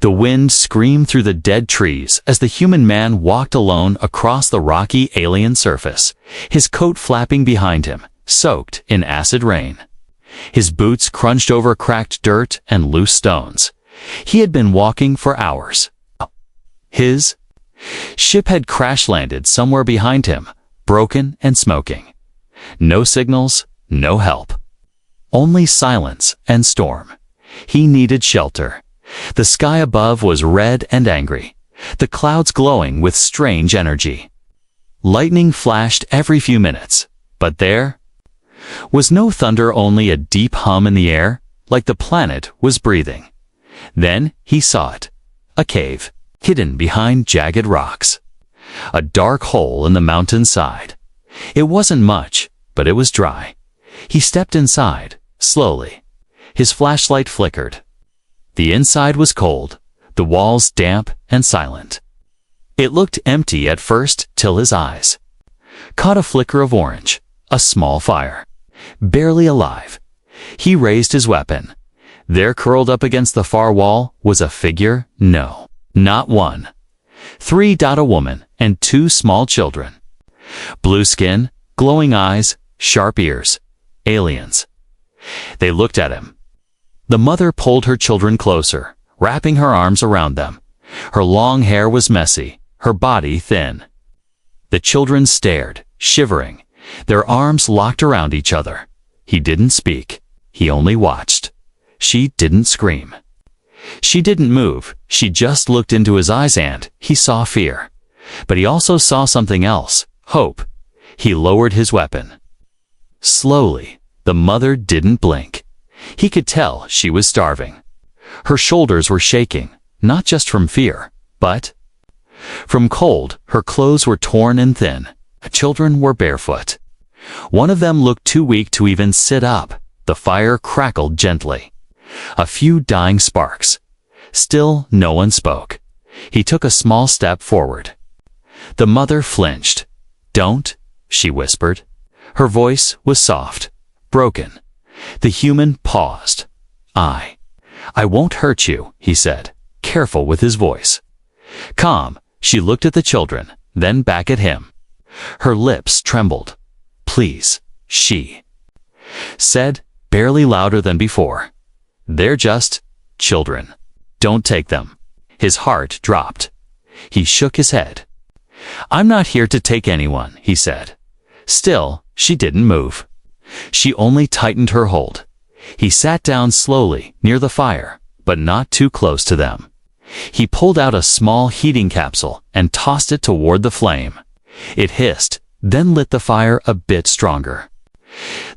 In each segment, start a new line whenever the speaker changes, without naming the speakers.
The wind screamed through the dead trees as the human man walked alone across the rocky alien surface, his coat flapping behind him, soaked in acid rain. His boots crunched over cracked dirt and loose stones. He had been walking for hours. His ship had crash-landed somewhere behind him, broken and smoking. No signals, no help. Only silence and storm. He needed shelter. The sky above was red and angry, the clouds glowing with strange energy. Lightning flashed every few minutes, but there was no thunder, only a deep hum in the air, like the planet was breathing. Then he saw it. A cave, hidden behind jagged rocks. A dark hole in the mountainside. It wasn't much, but it was dry. He stepped inside, slowly. His flashlight flickered. The inside was cold, the walls damp and silent. It looked empty at first till his eyes caught a flicker of orange, a small fire, barely alive. He raised his weapon. There, curled up against the far wall, was a figure. No, not one. 3. A woman and 2 small children. Blue skin, glowing eyes, sharp ears. Aliens. They looked at him. The mother pulled her children closer, wrapping her arms around them. Her long hair was messy, her body thin. The children stared, shivering, their arms locked around each other. He didn't speak. He only watched. She didn't scream. She didn't move. She just looked into his eyes, and he saw fear. But he also saw something else, hope. He lowered his weapon. Slowly, the mother didn't blink. He could tell she was starving. Her shoulders were shaking, not just from fear, but from cold. Her clothes were torn and thin. The children were barefoot. One of them looked too weak to even sit up. The fire crackled gently. A few dying sparks. Still, no one spoke. He took a small step forward. The mother flinched. "Don't," she whispered. Her voice was soft, broken. The human paused. I won't hurt you," he said, careful with his voice. Calm, she looked at the children, then back at him. Her lips trembled. "Please," she said, barely louder than before. "They're just children. Don't take them." His heart dropped. He shook his head. "I'm not here to take anyone," he said. Still, she didn't move. She only tightened her hold. He sat down slowly near the fire, but not too close to them. He pulled out a small heating capsule and tossed it toward the flame. It hissed, then lit the fire a bit stronger.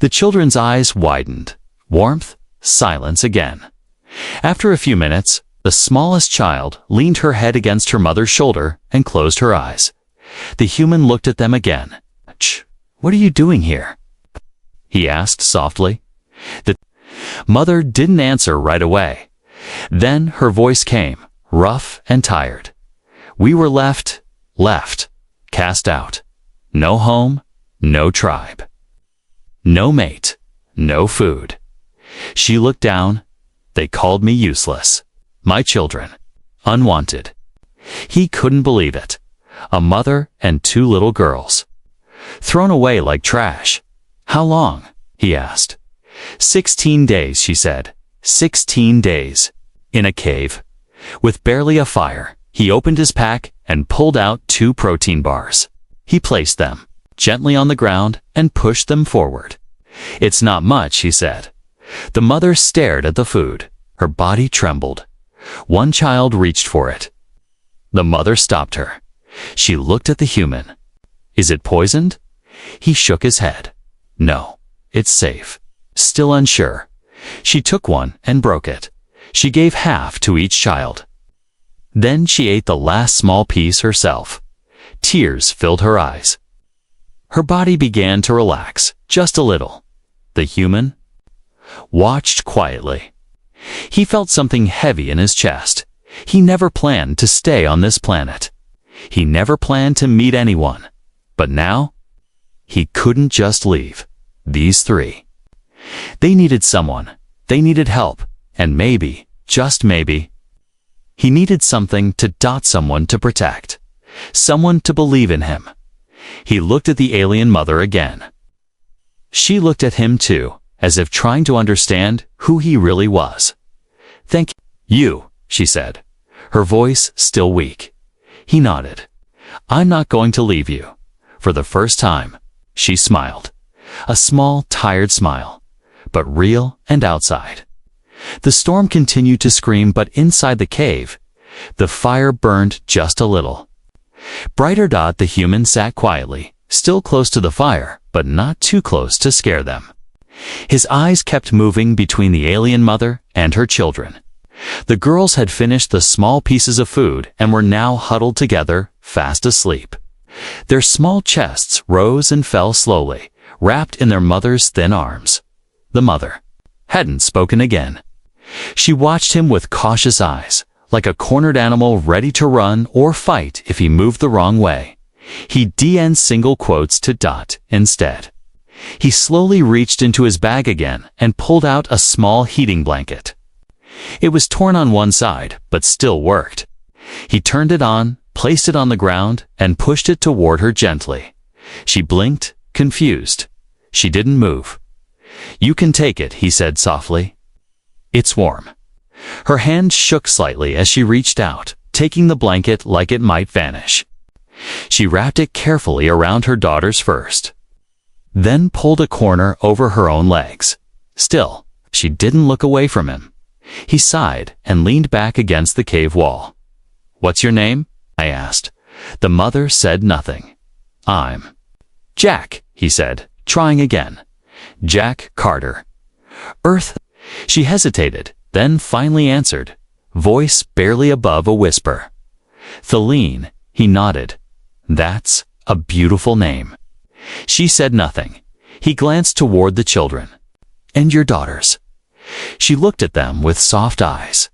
The children's eyes widened. Warmth, silence again. After a few minutes, the smallest child leaned her head against her mother's shoulder and closed her eyes. The human looked at them again. "Shh, what are you doing here?" he asked softly. The mother didn't answer right away. Then her voice came, rough and tired. "We were left, cast out. No home, no tribe. No mate, no food." She looked down. "They called me useless. My children, unwanted." He couldn't believe it. A mother and 2 little girls. Thrown away like trash. "How long?" he asked. 16 days, she said. 16 days. In a cave. With barely a fire, he opened his pack and pulled out 2 protein bars. He placed them gently on the ground and pushed them forward. "It's not much," he said. The mother stared at the food. Her body trembled. One child reached for it. The mother stopped her. She looked at the human. "Is it poisoned?" He shook his head. "No, it's safe." Still unsure, she took one and broke it. She gave half to each child. Then she ate the last small piece herself. Tears filled her eyes. Her body began to relax, just a little. The human watched quietly. He felt something heavy in his chest. He never planned to stay on this planet. He never planned to meet anyone. But now, he couldn't just leave. These 3. They needed someone. They needed help. And maybe, just maybe, He needed something to someone to protect. Someone to believe in him. He looked at the alien mother again. She looked at him too, as if trying to understand who he really was. "Thank you," she said, her voice still weak. He nodded. "I'm not going to leave you." For the first time, she smiled. A small, tired smile, but real and outside. The storm continued to scream, but inside the cave, the fire burned just a little. Brighter Dot the human sat quietly, still close to the fire, but not too close to scare them. His eyes kept moving between the alien mother and her children. The girls had finished the small pieces of food and were now huddled together, fast asleep. Their small chests rose and fell slowly, wrapped in their mother's thin arms. The mother hadn't spoken again. She watched him with cautious eyes, like a cornered animal ready to run or fight if he moved the wrong way. He DN single quotes to Dot instead. He slowly reached into his bag again and pulled out a small heating blanket. It was torn on one side, but still worked. He turned it on, placed it on the ground, and pushed it toward her gently. She blinked, confused. She didn't move. "You can take it," he said softly. "It's warm." Her hand shook slightly as she reached out, taking the blanket like it might vanish. She wrapped it carefully around her daughter's first, then pulled a corner over her own legs. Still, she didn't look away from him. He sighed and leaned back against the cave wall. "What's your name?" I asked. The mother said nothing. "I'm Jack," he said, trying again. "Jack Carter." "Earth?" She hesitated, then finally answered, voice barely above a whisper. "Thelene," he nodded. "That's a beautiful name." She said nothing. He glanced toward the children. "And your daughters?" She looked at them with soft eyes.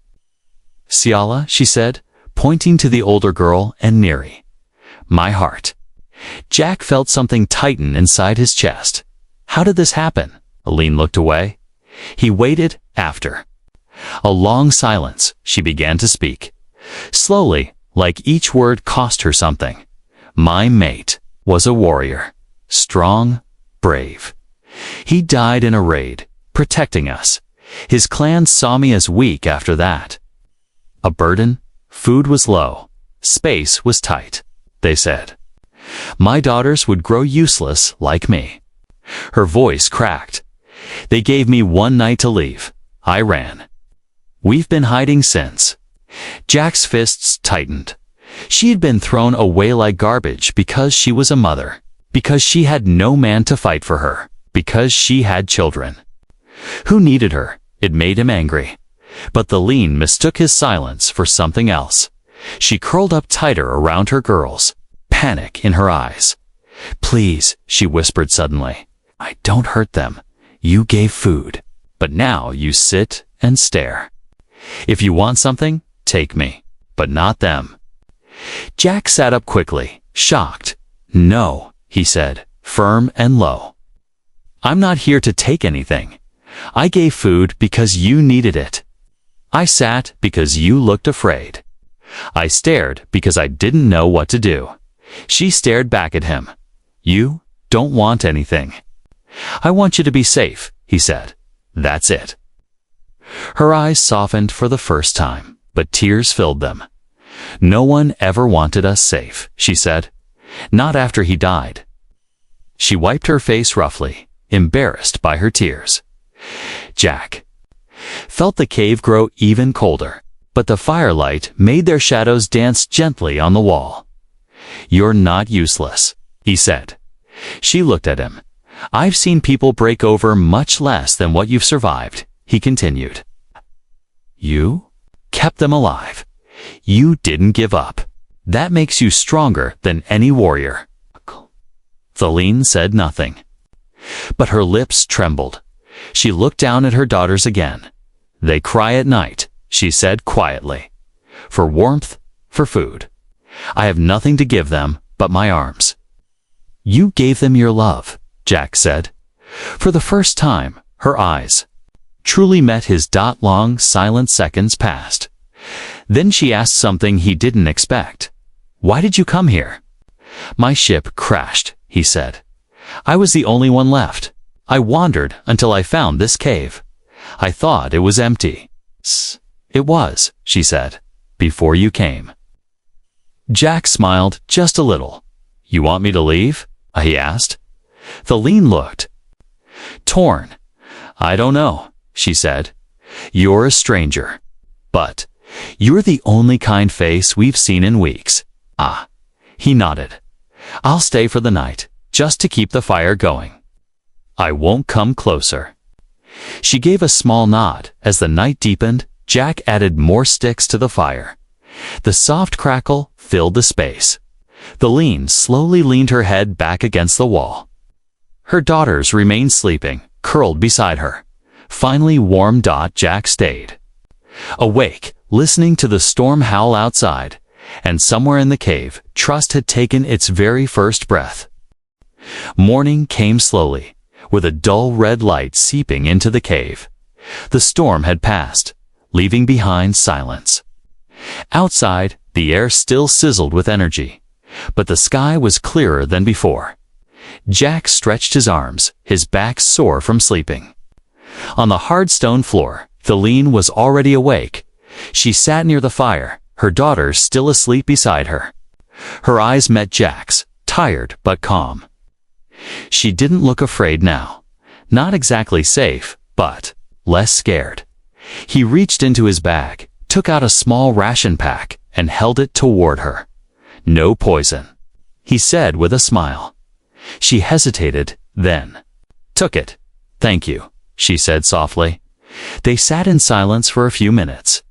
"Ciala," she said, pointing to the older girl and Neri. "My heart." Jack felt something tighten inside his chest. How did this happen? Aline looked away. He waited after. A long silence. She began to speak. Slowly, like each word cost her something. "My mate was a warrior. Strong, brave. He died in a raid, protecting us. His clan saw me as weak after that. A burden? Food was low. Space was tight," they said. "My daughters would grow useless like me." Her voice cracked. "They gave me one night to leave. I ran. We've been hiding since." Jack's fists tightened. She had been thrown away like garbage because she was a mother, because she had no man to fight for her, because she had children. Who needed her? It made him angry. But Thelene mistook his silence for something else. She curled up tighter around her girls, panic in her eyes. "Please," she whispered suddenly. "I don't hurt them. You gave food. But now you sit and stare. If you want something, take me, but not them." Jack sat up quickly, shocked. "No," he said, firm and low. "I'm not here to take anything. I gave food because you needed it. I sat because you looked afraid. I stared because I didn't know what to do." She stared back at him. "You don't want anything." "I want you to be safe," he said. "That's it." Her eyes softened for the first time, but tears filled them. "No one ever wanted us safe," she said. "Not after he died." She wiped her face roughly, embarrassed by her tears. Jack felt the cave grow even colder, but the firelight made their shadows dance gently on the wall. "You're not useless," he said. She looked at him. "I've seen people break over much less than what you've survived," he continued. "You kept them alive. You didn't give up. That makes you stronger than any warrior." Thelene said nothing, but her lips trembled. She looked down at her daughters again. "They cry at night," she said quietly. "For warmth, for food. I have nothing to give them but my arms." "You gave them your love," Jack said. For the first time, her eyes truly met his. Long, silent seconds passed. Then she asked something he didn't expect. "Why did you come here?" "My ship crashed," he said. "I was the only one left. I wandered until I found this cave. I thought it was empty." "It was," she said, "before you came." Jack smiled just a little. "You want me to leave?" he asked. Thaleen looked torn. "I don't know," she said. "You're a stranger. But you're the only kind face we've seen in weeks." "Ah." He nodded. "I'll stay for the night, just to keep the fire going. I won't come closer." She gave a small nod. As the night deepened, Jack added more sticks to the fire. The soft crackle filled the space. Thaleen slowly leaned her head back against the wall. Her daughters remained sleeping, curled beside her. Finally warm. Jack stayed. Awake, listening to the storm howl outside, and somewhere in the cave, trust had taken its very first breath. Morning came slowly, with a dull red light seeping into the cave. The storm had passed, leaving behind silence. Outside, the air still sizzled with energy, but the sky was clearer than before. Jack stretched his arms, his back sore from sleeping. On the hard stone floor, Thaleen was already awake. She sat near the fire, her daughters still asleep beside her. Her eyes met Jack's, tired but calm. She didn't look afraid now. Not exactly safe, but less scared. He reached into his bag, took out a small ration pack, and held it toward her. "No poison," he said with a smile. She hesitated, then took it. "Thank you," she said softly. They sat in silence for a few minutes.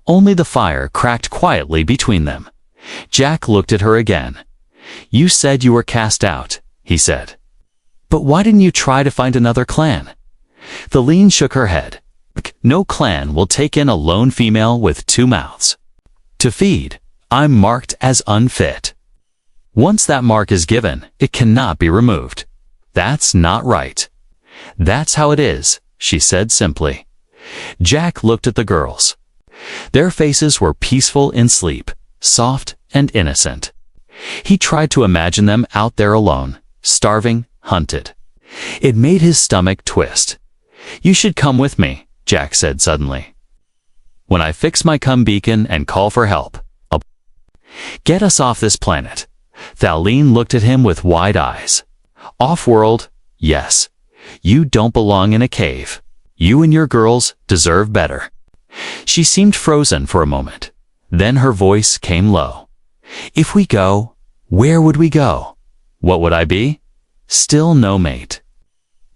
Only the fire cracked quietly between them. Jack looked at her again. "You said you were cast out," he said. "But why didn't you try to find another clan?" Thaleen shook her head. "No clan will take in a lone female with 2 mouths to feed. I'm marked as unfit. Once that mark is given, it cannot be removed. That's not right." "That's how it is," she said simply. Jack looked at the girls. Their faces were peaceful in sleep, soft and innocent. He tried to imagine them out there alone, starving, hunted. It made his stomach twist. "You should come with me," Jack said suddenly. "When I fix my cum beacon and call for help, I'll get us off this planet." Thaleen looked at him with wide eyes. "Off-world, yes. You don't belong in a cave. You and your girls deserve better." She seemed frozen for a moment. Then her voice came low. "If we go, where would we go? What would I be? Still no mate.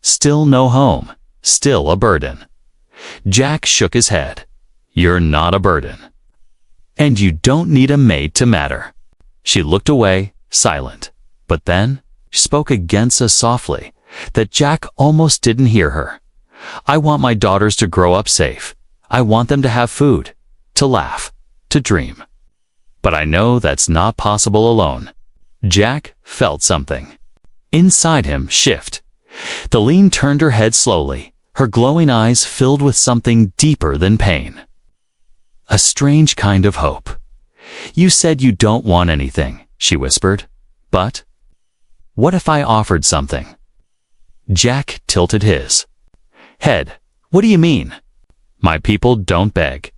Still no home. Still a burden." Jack shook his head. "You're not a burden. And you don't need a mate to matter." She looked away, silent. But then she spoke again so softly that Jack almost didn't hear her. "I want my daughters to grow up safe. I want them to have food, to laugh, to dream. But I know that's not possible alone." Jack felt something inside him shift. Thaleen turned her head slowly, her glowing eyes filled with something deeper than pain. A strange kind of hope. "You said you don't want anything," she whispered. "But what if I offered something?" Jack tilted his head. "What do you mean?" "My people don't beg.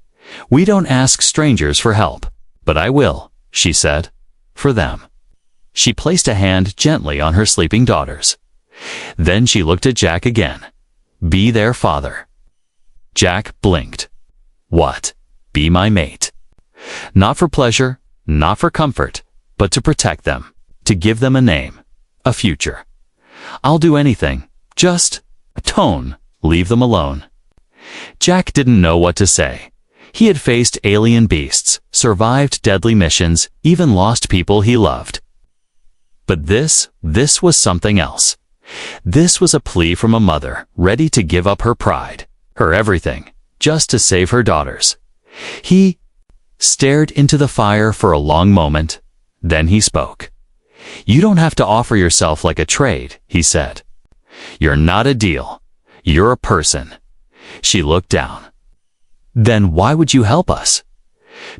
We don't ask strangers for help. But I will," she said, "for them." She placed a hand gently on her sleeping daughters. Then she looked at Jack again. "Be their father." Jack blinked. "What? Be my mate?" "Not for pleasure, not for comfort, but to protect them, to give them a name, a future. I'll do anything, just don't leave them alone." Jack didn't know what to say. He had faced alien beasts, survived deadly missions, even lost people he loved. But this was something else. This was a plea from a mother, ready to give up her pride, her everything, just to save her daughters. He stared into the fire for a long moment. Then he spoke. "You don't have to offer yourself like a trade," he said. "You're not a deal. You're a person." She looked down. "Then why would you help us?"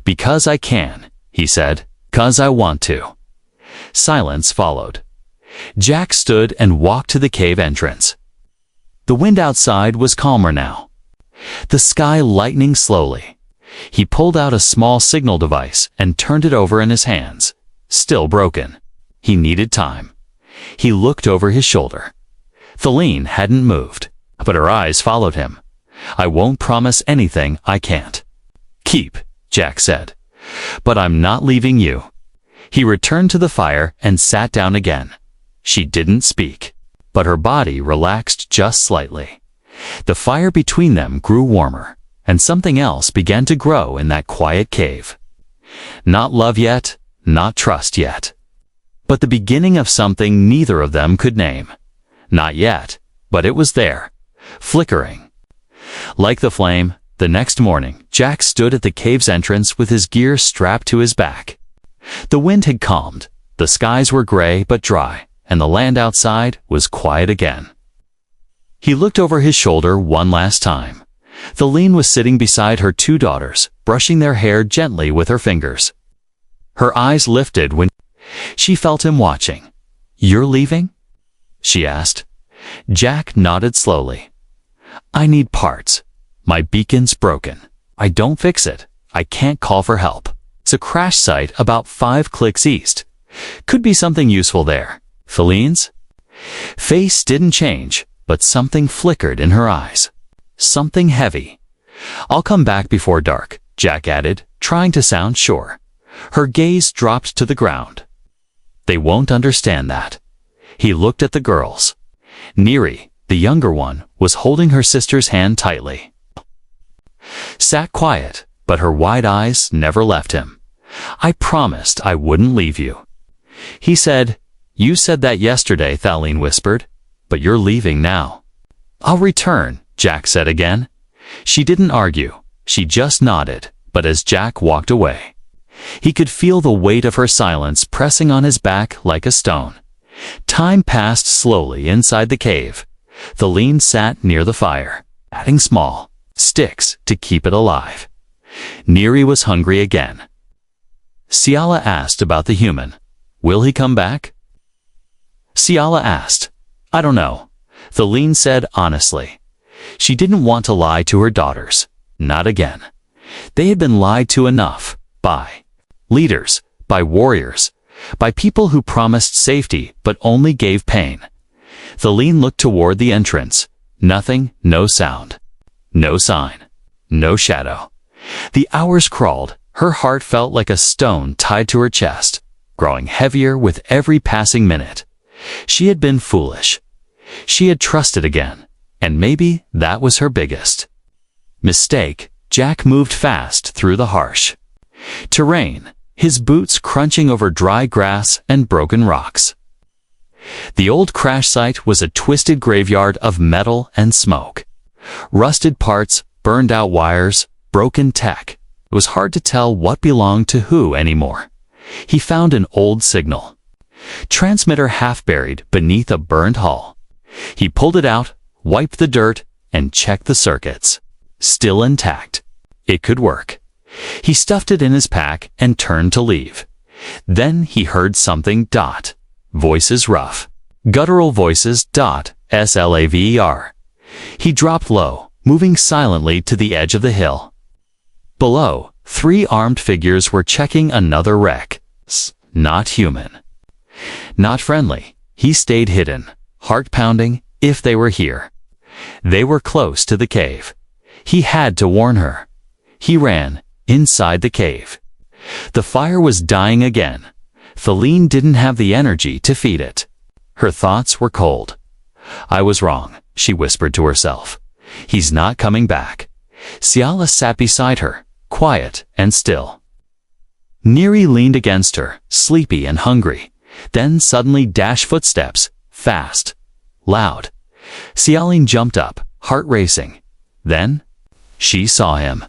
"Because I can," he said. "'Cause I want to." Silence followed. Jack stood and walked to the cave entrance. The wind outside was calmer now, the sky lightening slowly. He pulled out a small signal device and turned it over in his hands. Still broken. He needed time. He looked over his shoulder. Feline hadn't moved, but her eyes followed him. "I won't promise anything I can't." "Keep," Jack said. "But I'm not leaving you." He returned to the fire and sat down again. She didn't speak, but her body relaxed just slightly. The fire between them grew warmer, and something else began to grow in that quiet cave. Not love yet, not trust yet, but the beginning of something neither of them could name. Not yet, but it was there, flickering. Like the flame, the next morning, Jack stood at the cave's entrance with his gear strapped to his back. The wind had calmed, the skies were gray but dry, and the land outside was quiet again. He looked over his shoulder one last time. Feline was sitting beside her two daughters, brushing their hair gently with her fingers. Her eyes lifted when she felt him watching. "You're leaving?" she asked. Jack nodded slowly. "I need parts. My beacon's broken. I don't fix it. I can't call for help. It's a crash site about 5 clicks east. Could be something useful there." Feline's face didn't change, but something flickered in her eyes. Something heavy. "I'll come back before dark," Jack added, trying to sound sure. Her gaze dropped to the ground. "They won't understand that." He looked at the girls. Neri, the younger one, was holding her sister's hand tightly. Sat quiet, but her wide eyes never left him. "I promised I wouldn't leave you." He said, "You said that yesterday," Feline whispered, "but you're leaving now." "I'll return," Jack said again. She didn't argue. She just nodded, but as Jack walked away, he could feel the weight of her silence pressing on his back like a stone. Time passed slowly inside the cave. Feline sat near the fire, adding small sticks to keep it alive. Neri was hungry again. Ciala asked about the human. "Will he come back?" Ciala asked. "I don't know," Feline said honestly. She didn't want to lie to her daughters. Not again. They had been lied to enough. By leaders, by warriors, by people who promised safety but only gave pain. Feline looked toward the entrance. Nothing, no sound. No sign. No shadow. The hours crawled. Her heart felt like a stone tied to her chest, growing heavier with every passing minute. She had been foolish. She had trusted again, and maybe that was her biggest mistake. Jack moved fast through the harsh terrain, his boots crunching over dry grass and broken rocks. The old crash site was a twisted graveyard of metal and smoke. Rusted parts, burned out wires, broken tech. It was hard to tell what belonged to who anymore. He found an old signal transmitter half buried beneath a burned hull. He pulled it out, wiped the dirt, and checked the circuits. Still intact. It could work. He stuffed it in his pack and turned to leave. Then he heard something. Voices rough. Guttural voices. Slaver. He dropped low, moving silently to the edge of the hill. Below, 3 armed figures were checking another wreck. Not human. Not friendly. He stayed hidden, heart pounding, if they were here. They were close to the cave. He had to warn her. He ran, inside the cave. The fire was dying again. Feline didn't have the energy to feed it. Her thoughts were cold. "I was wrong," she whispered to herself. "He's not coming back." Ciala sat beside her, quiet and still. Neri leaned against her, sleepy and hungry. Then suddenly dashed footsteps, fast, loud. Cialine jumped up, heart racing. Then she saw him.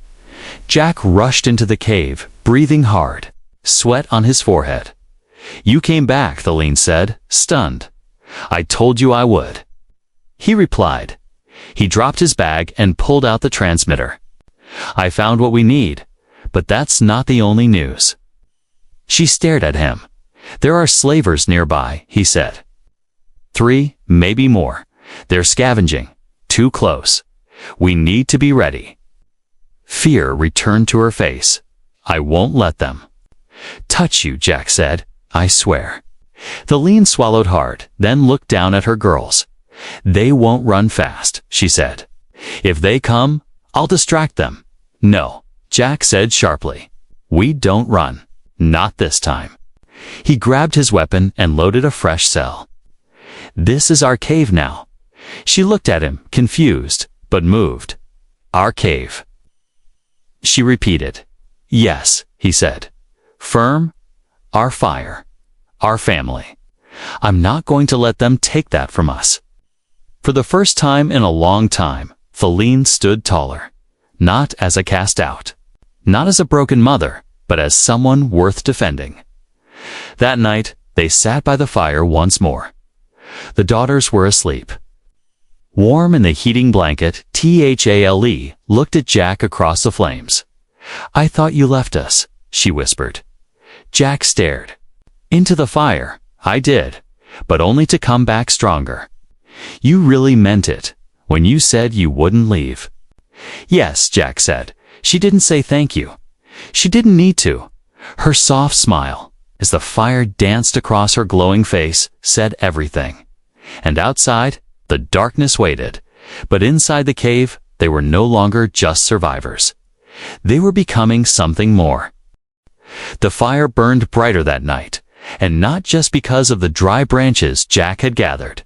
Jack rushed into the cave, breathing hard, sweat on his forehead. "You came back," Feline said, stunned. "I told you I would." He replied. He dropped his bag and pulled out the transmitter. "I found what we need, But that's not the only news. She stared at him. There are slavers nearby, he said. 3, maybe more. They're scavenging. Too close. We need to be ready. Fear returned to her face. I won't let them touch you, Jack said. I swear. Theline swallowed hard, then looked down at her girls. They won't run fast, she said. If they come, I'll distract them. No, Jack said sharply. We don't run. Not this time. He grabbed his weapon and loaded a fresh cell. This is our cave now. She looked at him, confused, but moved. Our cave. She repeated. Yes, he said. Firm. Our fire. Our family. I'm not going to let them take that from us. For the first time in a long time, Theline stood taller. Not as a cast out. Not as a broken mother, but as someone worth defending. That night, they sat by the fire once more. The daughters were asleep. Warm in the heating blanket, Thale looked at Jack across the flames. I thought you left us, she whispered. Jack stared. Into the fire. I did, but only to come back stronger. You really meant it, when you said you wouldn't leave. Yes, Jack said. She didn't say thank you. She didn't need to. Her soft smile, as the fire danced across her glowing face, said everything. And outside, the darkness waited. But inside the cave, they were no longer just survivors. They were becoming something more. The fire burned brighter that night, and not just because of the dry branches Jack had gathered.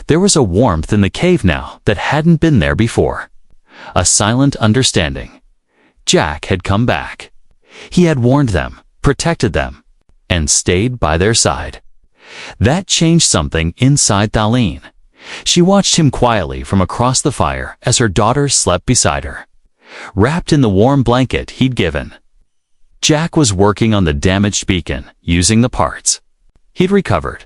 There was a warmth in the cave now that hadn't been there before. A silent understanding. Jack had come back. He had warned them, protected them, and stayed by their side. That changed something inside Theline. She watched him quietly from across the fire as her daughter slept beside her, wrapped in the warm blanket he'd given. Jack was working on the damaged beacon, using the parts he'd recovered.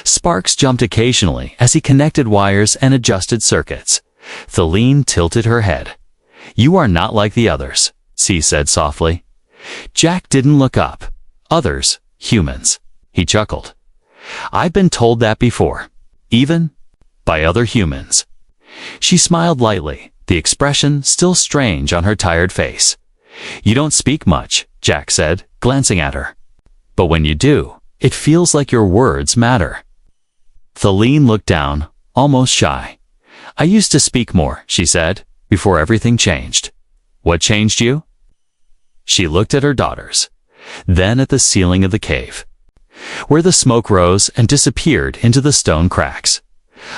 Sparks jumped occasionally as he connected wires and adjusted circuits. Theline tilted her head. You are not like the others, she said softly. Jack didn't look up. Others, humans. He chuckled. I've been told that before. Even by other humans. She smiled lightly, the expression still strange on her tired face. You don't speak much, Jack said, glancing at her. But when you do, it feels like your words matter. Theline looked down, almost shy. I used to speak more, she said, before everything changed. What changed you? She looked at her daughters, then at the ceiling of the cave, where the smoke rose and disappeared into the stone cracks.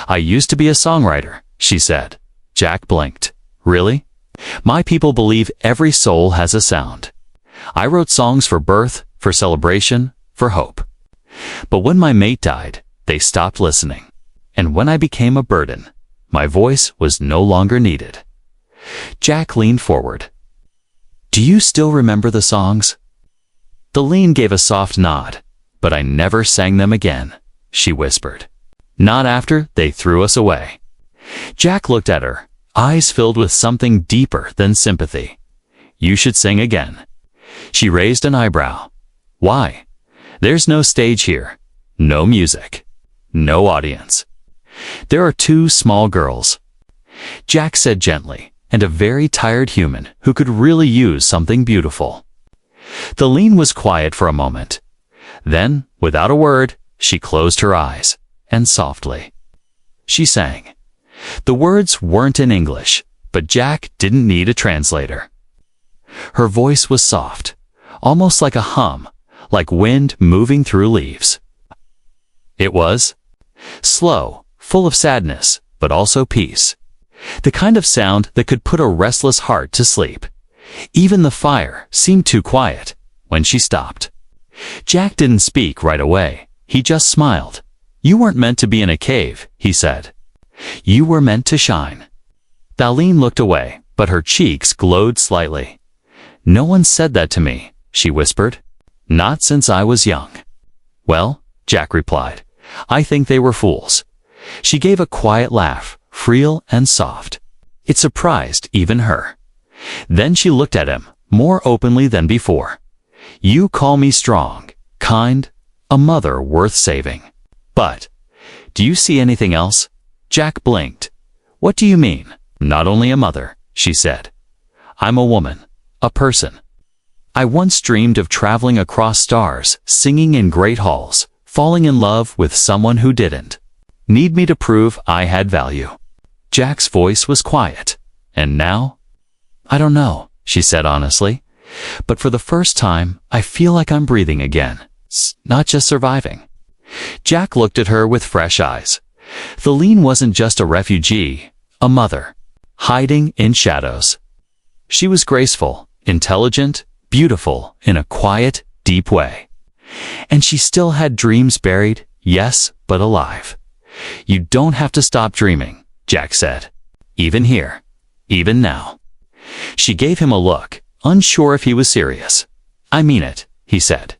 I used to be a songwriter, she said. Jack blinked. Really? My people believe every soul has a sound. I wrote songs for birth, for celebration, for hope. But when my mate died, they stopped listening. And when I became a burden, my voice was no longer needed. Jack leaned forward. Do you still remember the songs? Theline gave a soft nod. But I never sang them again, she whispered. Not after they threw us away. Jack looked at her, eyes filled with something deeper than sympathy. You should sing again. She raised an eyebrow. Why? There's no stage here. No music. No audience. There are 2 small girls. Jack said gently, and a very tired human who could really use something beautiful. Theline was quiet for a moment. Then, without a word, she closed her eyes, and softly she sang. The words weren't in English, but Jack didn't need a translator. Her voice was soft, almost like a hum, like wind moving through leaves. It was slow, full of sadness, but also peace. The kind of sound that could put a restless heart to sleep. Even the fire seemed too quiet when she stopped. Jack didn't speak right away. He just smiled. You weren't meant to be in a cave, he said. You were meant to shine. Theline looked away, but her cheeks glowed slightly. No one said that to me, she whispered. Not since I was young. Well, Jack replied, I think they were fools. She gave a quiet laugh, frail and soft. It surprised even her. Then she looked at him, more openly than before. You call me strong, kind, a mother worth saving. But, do you see anything else? Jack blinked. What do you mean? Not only a mother, she said. I'm a woman, a person. I once dreamed of traveling across stars, singing in great halls, falling in love with someone who didn't. Need me to prove I had value. Jack's voice was quiet. And now? I don't know, she said honestly. But for the first time, I feel like I'm breathing again. Not just surviving. Jack looked at her with fresh eyes. Thelene wasn't just a refugee, a mother, hiding in shadows. She was graceful, intelligent, beautiful in a quiet, deep way. And she still had dreams buried, yes, but alive. You don't have to stop dreaming, Jack said. Even here. Even now. She gave him a look, unsure if he was serious. I mean it, he said.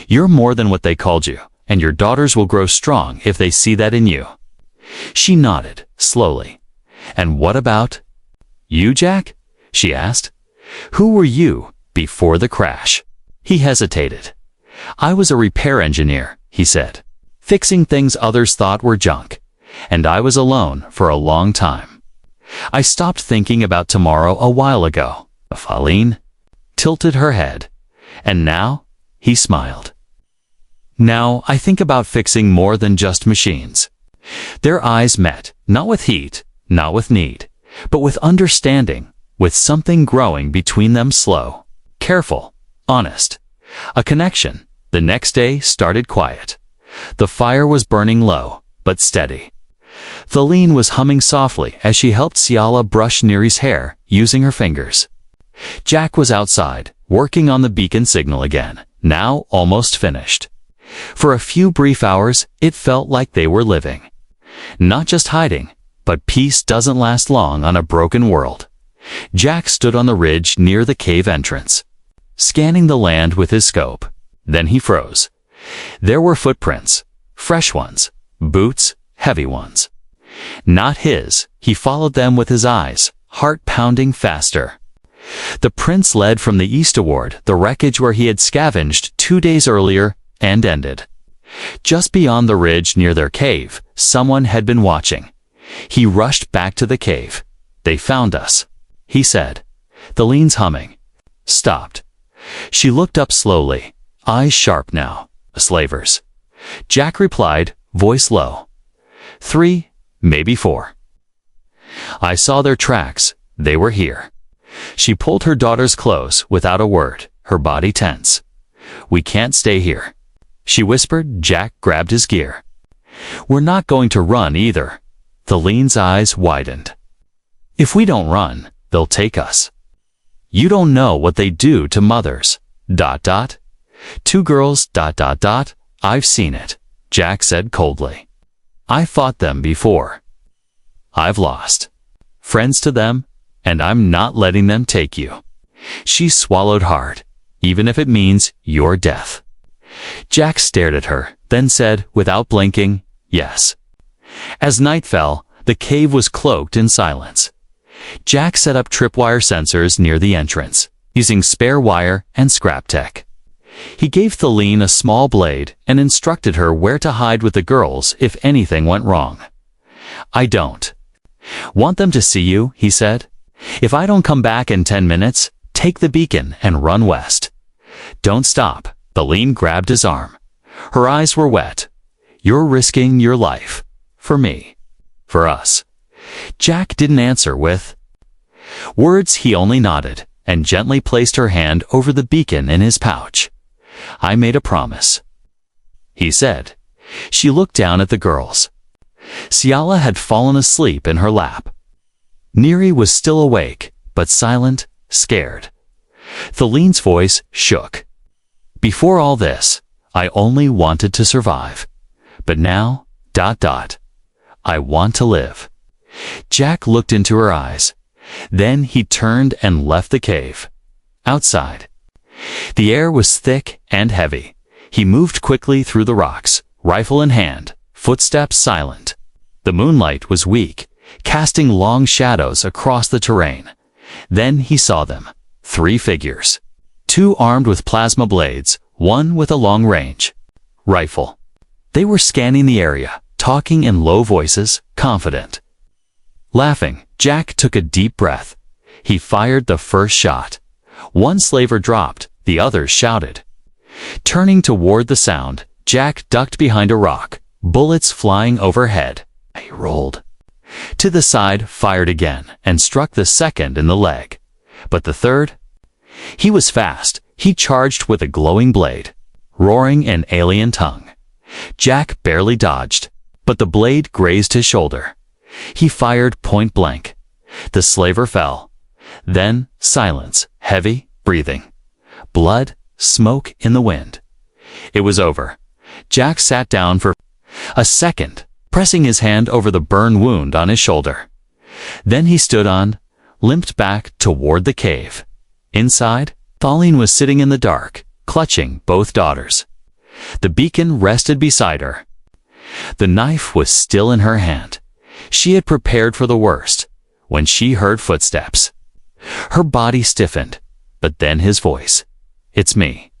You're more than what they called you, and your daughters will grow strong if they see that in you. She nodded, slowly. And what about you, Jack? She asked. Who were you before the crash? He hesitated. I was a repair engineer, he said, fixing things others thought were junk. And I was alone for a long time. I stopped thinking about tomorrow a while ago. Thelene tilted her head. And now? He smiled. Now I think about fixing more than just machines. Their eyes met, not with heat, not with need, but with understanding, with something growing between them slow, careful, honest. A connection. The next day started quiet. The fire was burning low, but steady. Thelene was humming softly as she helped Ciala brush Neri's hair, using her fingers. Jack was outside, working on the beacon signal again, now almost finished. For a few brief hours, it felt like they were living. Not just hiding, but peace doesn't last long on a broken world. Jack stood on the ridge near the cave entrance, scanning the land with his scope. Then he froze. There were footprints, fresh ones, boots, heavy ones. Not his. He followed them with his eyes, heart pounding faster. The prints led from the east toward the wreckage where he had scavenged 2 days earlier and ended. Just beyond the ridge near their cave, someone had been watching. He rushed back to the cave. They found us, he said. Thelene's humming stopped. She looked up slowly, eyes sharp now. Slavers. Jack replied, voice low. 3, maybe 4. I saw their tracks. They were here. She pulled her daughters close without a word, her body tense. We can't stay here, she whispered. Jack grabbed his gear. We're not going to run either. Thelene's eyes widened. If we don't run, they'll take us. You don't know what they do to mothers. ... 2 girls ... I've seen it, Jack said coldly. I fought them before. I've lost friends to them, and I'm not letting them take you. She swallowed hard, even if it means your death. Jack stared at her, then said, without blinking, yes. As night fell, the cave was cloaked in silence. Jack set up tripwire sensors near the entrance, using spare wire and scrap tech. He gave Thelene a small blade and instructed her where to hide with the girls if anything went wrong. I don't want them to see you, he said. If I don't come back in 10 minutes, take the beacon and run west. Don't stop. Thelene grabbed his arm. Her eyes were wet. You're risking your life. For me. For us. Jack didn't answer with words. He only nodded and gently placed her hand over the beacon in his pouch. I made a promise, he said. She looked down at the girls. Ciala had fallen asleep in her lap. Neri was still awake, but silent, scared. Thelene's voice shook. Before all this, I only wanted to survive. But now, ... I want to live. Jack looked into her eyes. Then he turned and left the cave. Outside. The air was thick and heavy. He moved quickly through the rocks, rifle in hand, footsteps silent. The moonlight was weak, casting long shadows across the terrain. Then he saw them. 3 figures. 2 armed with plasma blades, 1 with a long-range rifle. They were scanning the area, talking in low voices, confident. Laughing, Jack took a deep breath. He fired the first shot. 1 slaver dropped, the others shouted. Turning toward the sound, Jack ducked behind a rock, bullets flying overhead. He rolled to the side, fired again, and struck the second in the leg. But the third? He was fast. He charged with a glowing blade, roaring in alien tongue. Jack barely dodged, but the blade grazed his shoulder. He fired point blank. The slaver fell. Then silence, heavy breathing. Blood, smoke in the wind. It was over. Jack sat down for a second, pressing his hand over the burn wound on his shoulder. Then he stood on, limped back toward the cave. Inside, Thaleen was sitting in the dark, clutching both daughters. The beacon rested beside her. The knife was still in her hand. She had prepared for the worst when she heard footsteps. Her body stiffened, but then his voice. "It's me."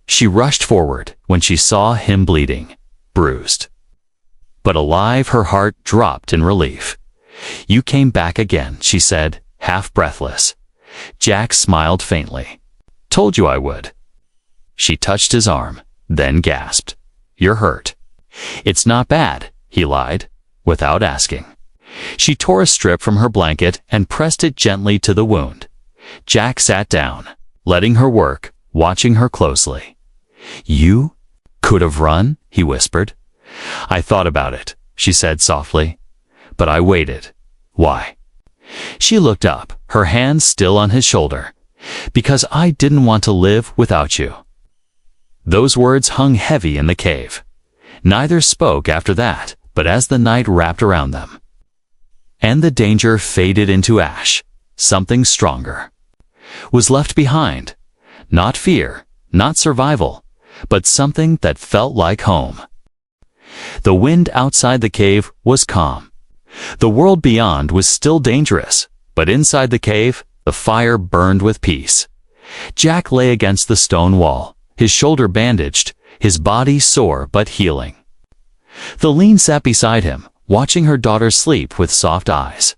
She rushed forward when she saw him bleeding, bruised. But alive, her heart dropped in relief. "You came back again," she said, half breathless. Jack smiled faintly. "Told you I would." She touched his arm, then gasped. "You're hurt." "It's not bad," he lied, without asking. She tore a strip from her blanket and pressed it gently to the wound. Jack sat down, letting her work, watching her closely. "You could have run," he whispered. "I thought about it," she said softly. "But I waited." "Why?" She looked up, her hand still on his shoulder. "Because I didn't want to live without you." Those words hung heavy in the cave. Neither spoke after that, but as the night wrapped around them, and the danger faded into ash, something stronger was left behind. Not fear, not survival, but something that felt like home. The wind outside the cave was calm. The world beyond was still dangerous, but inside the cave, the fire burned with peace. Jack lay against the stone wall, his shoulder bandaged, his body sore but healing. Thaleen sat beside him, watching her daughter sleep with soft eyes.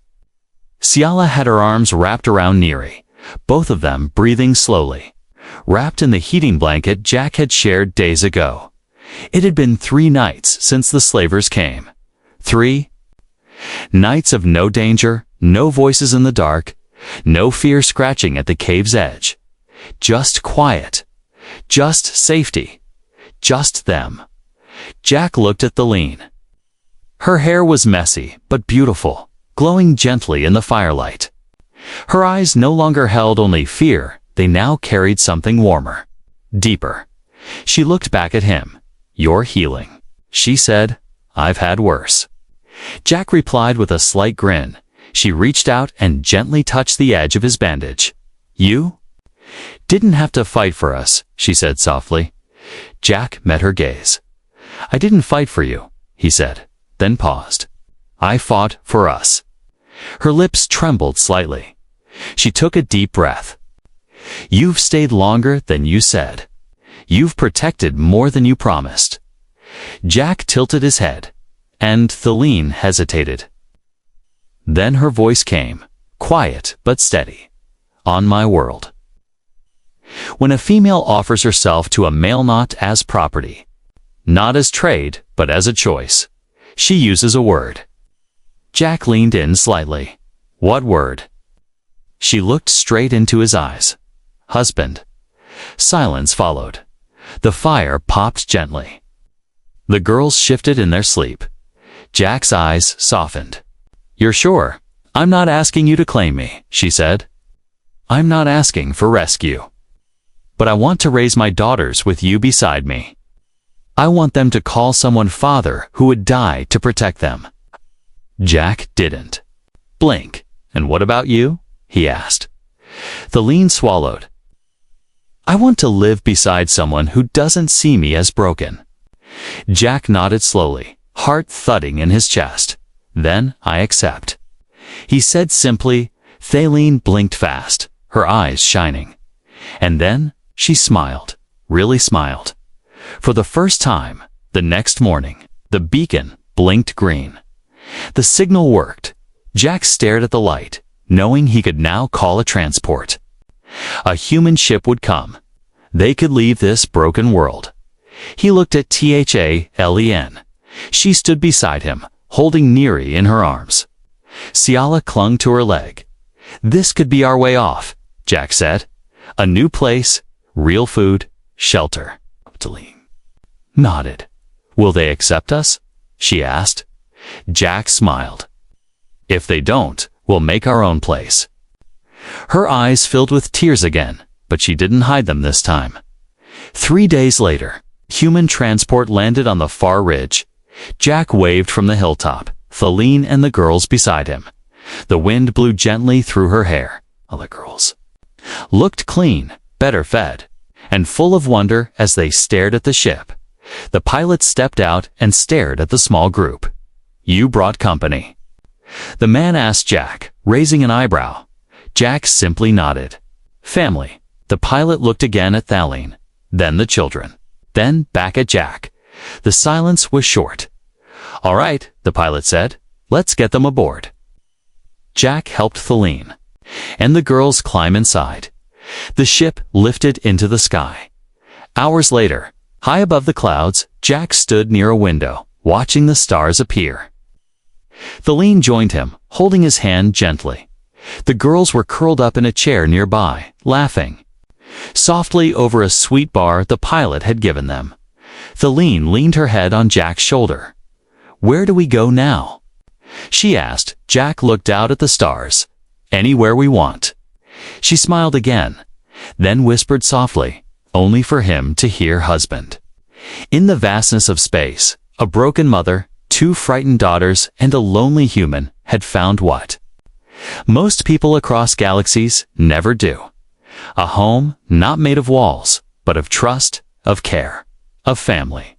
Ciala had her arms wrapped around Neri, both of them breathing slowly, wrapped in the heating blanket Jack had shared days ago. It had been 3 nights since the slavers came. 3 nights of no danger, no voices in the dark, no fear scratching at the cave's edge. Just quiet, just safety, just them. Jack looked at Thaleen. Her hair was messy but beautiful, glowing gently in the firelight. Her eyes no longer held only fear, they now carried something warmer, deeper. She looked back at him. "You're healing," she said. "I've had worse." Jack replied with a slight grin. She reached out and gently touched the edge of his bandage. "You didn't have to fight for us," she said softly. Jack met her gaze. "I didn't fight for you," he said, then paused. "I fought for us." Her lips trembled slightly. She took a deep breath. "You've stayed longer than you said. You've protected more than you promised." Jack tilted his head, and Thaleen hesitated. Then her voice came, quiet but steady. "On my world. When a female offers herself to a male not as property, not as trade, but as a choice, she uses a word." Jack leaned in slightly. "What word?" She looked straight into his eyes. "Husband." Silence followed. The fire popped gently. The girls shifted in their sleep. Jack's eyes softened. "You're sure? I'm not asking you to claim me," she said. "I'm not asking for rescue. But I want to raise my daughters with you beside me. I want them to call someone father who would die to protect them." Jack didn't blink. "And what about you?" he asked. Thaleen swallowed. "I want to live beside someone who doesn't see me as broken." Jack nodded slowly, heart thudding in his chest. "Then I accept," he said simply. Thaleen blinked fast. her eyes shining. And then she smiled, really smiled. For the first time, the next morning, the beacon blinked green. The signal worked. Jack stared at the light, knowing he could now call a transport. A human ship would come. They could leave this broken world. He looked at Thalen. She stood beside him, holding Neri in her arms. Ciala clung to her leg. "This could be our way off," Jack said. "A new place, real food, shelter." Thalen nodded. "Will they accept us?" she asked. Jack smiled. "If they don't, we'll make our own place." Her eyes filled with tears again, but she didn't hide them this time. 3 days later, human transport landed on the far ridge. Jack waved from the hilltop, Thalen and the girls beside him. The wind blew gently through her hair. All the girls looked clean, better fed, and full of wonder as they stared at the ship. The pilot stepped out and stared at the small group. "You brought company?" The man asked Jack, raising an eyebrow. Jack simply nodded. "Family." The pilot looked again at Thalen, then the children, then back at Jack. The silence was short. "All right," the pilot said. "Let's get them aboard." Jack helped Thalen, and the girls climb inside. The ship lifted into the sky. Hours later, high above the clouds, Jack stood near a window, watching the stars appear. Thalen joined him, holding his hand gently. The girls were curled up in a chair nearby, laughing. Softly over a sweet bar the pilot had given them, Thalen leaned her head on Jack's shoulder. "Where do we go now?" she asked. Jack looked out at the stars. "Anywhere we want." She smiled again, then whispered softly, only for him to hear, "Husband." In the vastness of space, a broken mother, 2 frightened daughters, and a lonely human had found what most people across galaxies never do. A home not made of walls, but of trust, of care, of family.